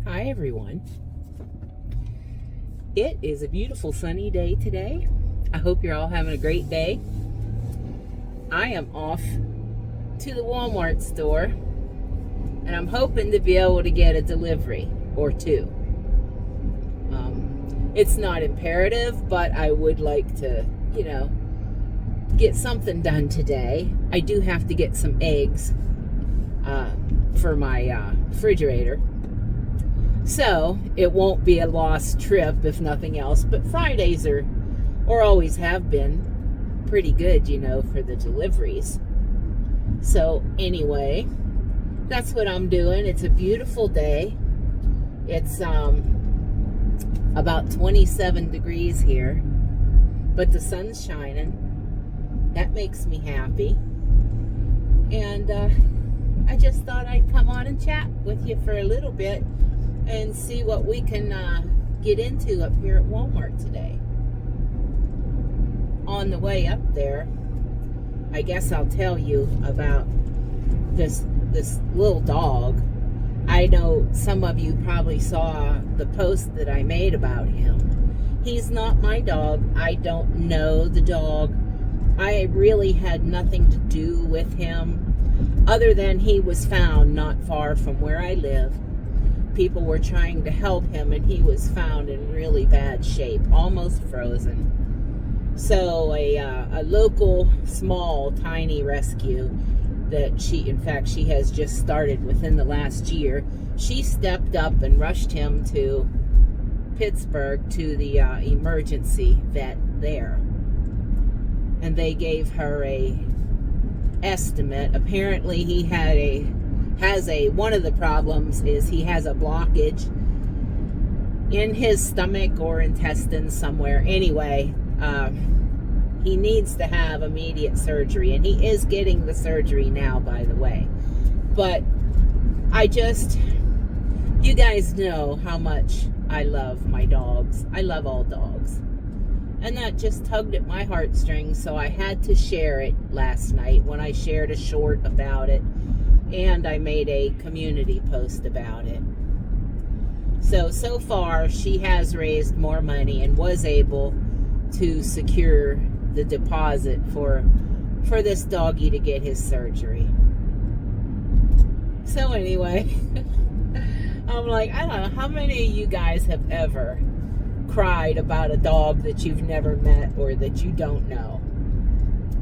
Hi everyone. It is a beautiful sunny day today. I hope you're all having a great day. I am off to the Walmart store and I'm hoping to be able to get a delivery or two. It's not imperative, but I would like to, get something done today. I do have to get some eggs for my refrigerator. So it won't be a lost trip if nothing else, but Fridays are, or always have been, pretty good, for the deliveries. So anyway, that's what I'm doing. It's a beautiful day. It's about 27 degrees here, but the sun's shining. That makes me happy. And I just thought I'd come on and chat with you for a little bit and see what we can get into up here at Walmart today. On the way up there, I guess I'll tell you about this little dog. I know some of you probably saw the post that I made about him. He's not my dog. I don't know the dog. I really had nothing to do with him other than he was found not far from where I live. People were trying to help him and he was found in really bad shape, almost frozen. So a local small tiny rescue that she has just started within the last year, she stepped up and rushed him to Pittsburgh to the emergency vet there. And they gave her a estimate. Apparently he has one of the problems is he has a blockage in his stomach or intestines somewhere. Anyway, he needs to have immediate surgery, and he is getting the surgery now, by the way. But you guys know how much I love my dogs. I love all dogs. And that just tugged at my heartstrings, so I had to share it last night when I shared a short about it. And I made a community post about it. So far, she has raised more money and was able to secure the deposit for this doggy to get his surgery. So anyway, I'm like, I don't know, how many of you guys have ever cried about a dog that you've never met or that you don't know?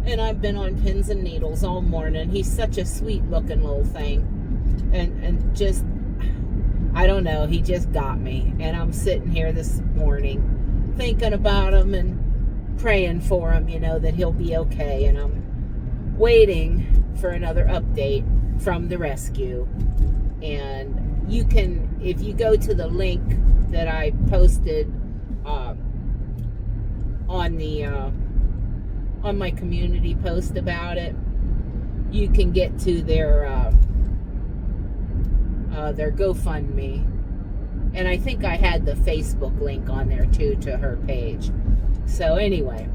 And I've been on pins and needles all morning. He's such a sweet looking little thing. And just, I don't know, he just got me. And I'm sitting here this morning thinking about him and praying for him, that he'll be okay. And I'm waiting for another update from the rescue. And you can, if you go to the link that I posted on my community post about it, you can get to their GoFundMe, and I think I had the Facebook link on there too to her page. So anyway,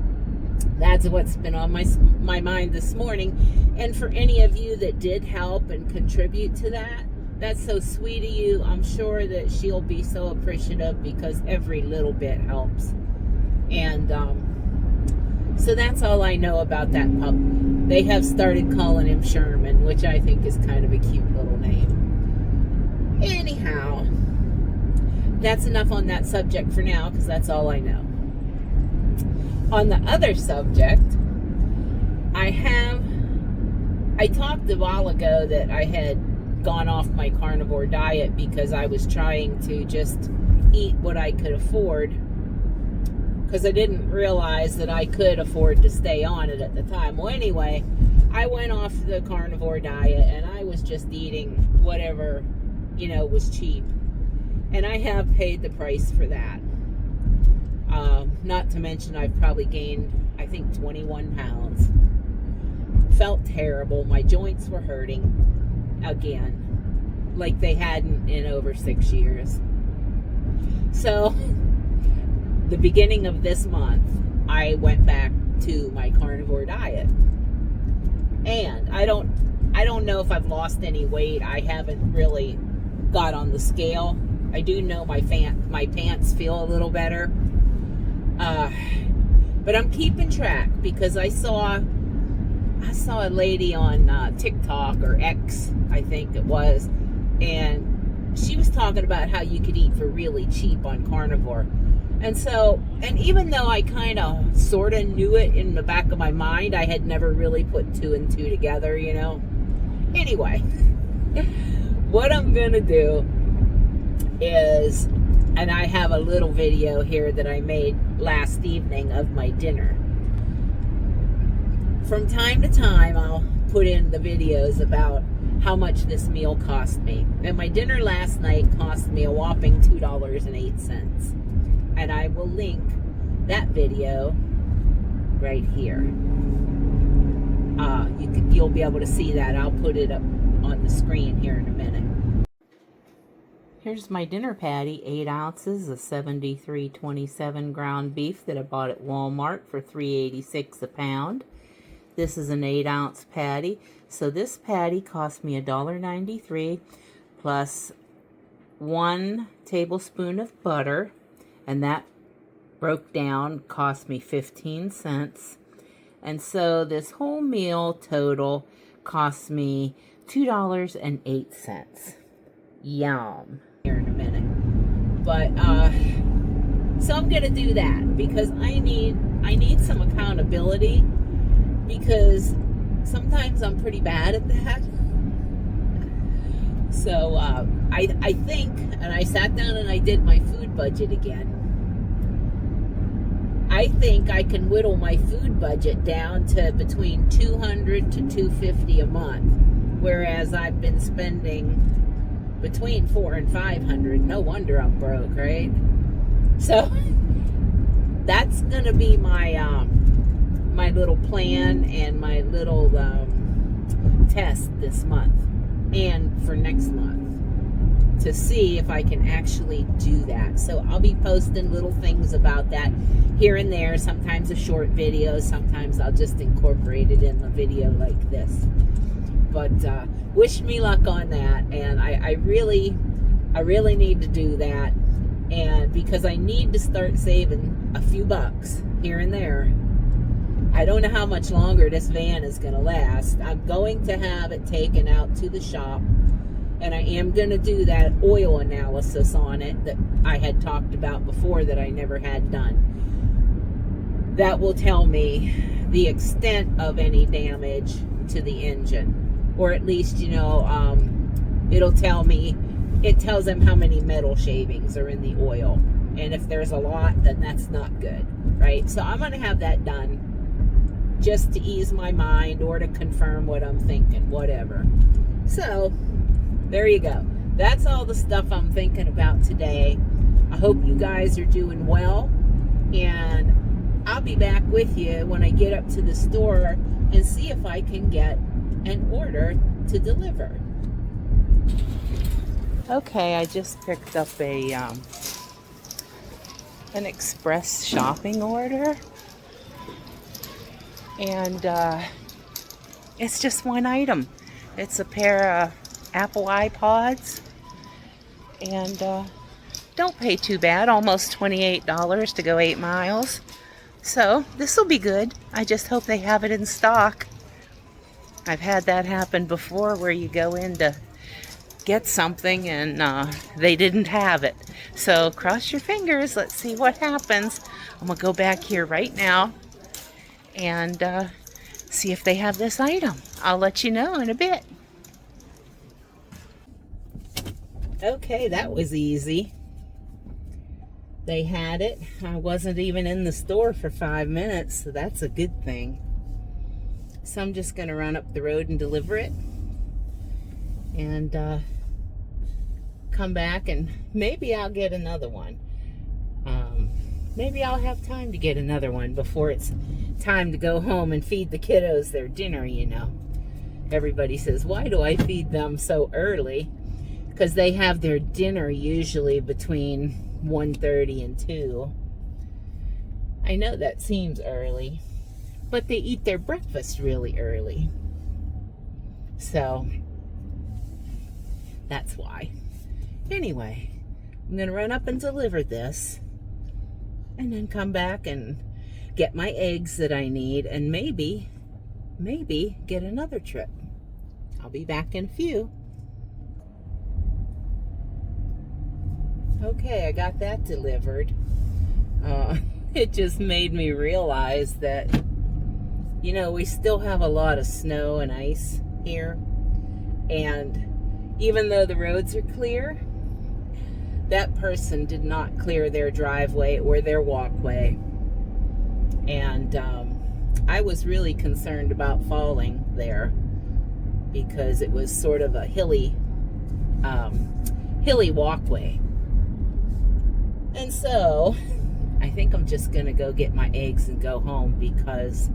that's what's been on my mind this morning. And for any of you that did help and contribute to that, that's so sweet of you. I'm sure that she'll be so appreciative because every little bit helps. And so that's all I know about that pup. They have started calling him Sherman, which I think is kind of a cute little name. Anyhow, that's enough on that subject for now, because that's all I know. On the other subject, I talked a while ago that I had gone off my carnivore diet because I was trying to just eat what I could afford, because I didn't realize that I could afford to stay on it at the time. Well, anyway, I went off the carnivore diet and I was just eating whatever, was cheap. And I have paid the price for that. Not to mention I've probably gained, I think, 21 pounds. Felt terrible. My joints were hurting again, like they hadn't in over 6 years. So the beginning of this month, I went back to my carnivore diet. And I don't know if I've lost any weight. I haven't really got on the scale. I do know my pants feel a little better. But I'm keeping track because I saw a lady on TikTok or X, I think it was, and she was talking about how you could eat for really cheap on carnivore. And even though I kind of sort of knew it in the back of my mind, I had never really put two and two together, you know. Anyway, what I'm gonna do is, and I have a little video here that I made last evening of my dinner. From time to time, I'll put in the videos about how much this meal cost me. And my dinner last night cost me a whopping $2.08. And I will link that video right here. You'll be able to see that. I'll put it up on the screen here in a minute. Here's my dinner patty, 8 ounces of 73.27 ground beef that I bought at Walmart for $3.86 a pound. This is an 8-ounce patty. So this patty cost me $1.93 plus 1 tablespoon of butter, and that broke down, cost me 15 cents. And so this whole meal total cost me $2.08. Yum. Here in a minute. But so I'm gonna do that because I need some accountability, because sometimes I'm pretty bad at that. So I think, and I sat down and I did my food budget again. I think I can whittle my food budget down to between $200 to $250 a month, whereas I've been spending between $400 and $500. No wonder I'm broke, right? So that's gonna be my my little plan and my little test this month and for next month, to see if I can actually do that. So I'll be posting little things about that here and there, sometimes a short video, sometimes I'll just incorporate it in a video like this. But wish me luck on that, and I really need to do that, and because I need to start saving a few bucks here and there. I don't know how much longer this van is going to last. I'm going to have it taken out to the shop, and I am going to do that oil analysis on it that I had talked about before that I never had done. That will tell me the extent of any damage to the engine, or at least, you know, it'll tell me, it tells them how many metal shavings are in the oil, and if there's a lot, then that's not good, right? So I'm going to have that done just to ease my mind, or to confirm what I'm thinking, whatever. So there you go. That's all the stuff I'm thinking about today. I hope you guys are doing well, and I'll be back with you when I get up to the store and see if I can get an order to deliver. Okay, I just picked up an express shopping order, and it's just one item. It's a pair of Apple iPods, and don't pay too bad, almost $28 to go 8 miles. So this will be good. I just hope they have it in stock. I've had that happen before, where you go in to get something and they didn't have it. So cross your fingers. Let's see what happens. I'm gonna go back here right now and see if they have this item. I'll let you know in a bit. Okay, that was easy. They had it. I wasn't even in the store for 5 minutes, so that's a good thing. So I'm just gonna run up the road and deliver it, and come back, and maybe I'll get another one. Maybe I'll have time to get another one before it's time to go home and feed the kiddos their dinner, you know. Everybody says, why do I feed them so early? Because they have their dinner usually between 1:30 and 2. I know that seems early, but they eat their breakfast really early. So that's why. Anyway, I'm going to run up and deliver this, and then come back and get my eggs that I need, and maybe get another trip. I'll be back in a few. Okay, I got that delivered. It just made me realize that, you know, we still have a lot of snow and ice here. And even though the roads are clear, that person did not clear their driveway or their walkway. And I was really concerned about falling there because it was sort of a hilly walkway. And so I think I'm just going to go get my eggs and go home, because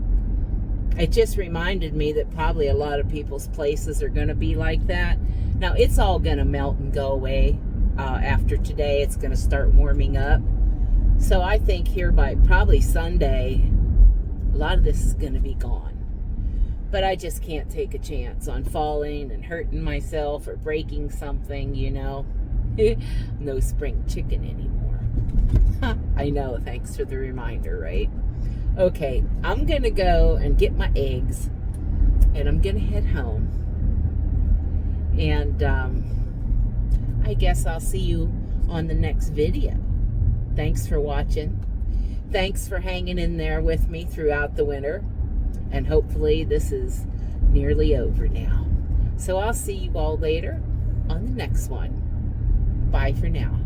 it just reminded me that probably a lot of people's places are going to be like that. Now, it's all going to melt and go away after today. It's going to start warming up. So I think here by probably Sunday, a lot of this is going to be gone. But I just can't take a chance on falling and hurting myself or breaking something, you know. No spring chicken anymore. I know, thanks for the reminder, right? Okay, I'm going to go and get my eggs, and I'm going to head home. And I guess I'll see you on the next video. Thanks for watching. Thanks for hanging in there with me throughout the winter. And hopefully this is nearly over now. So I'll see you all later on the next one. Bye for now.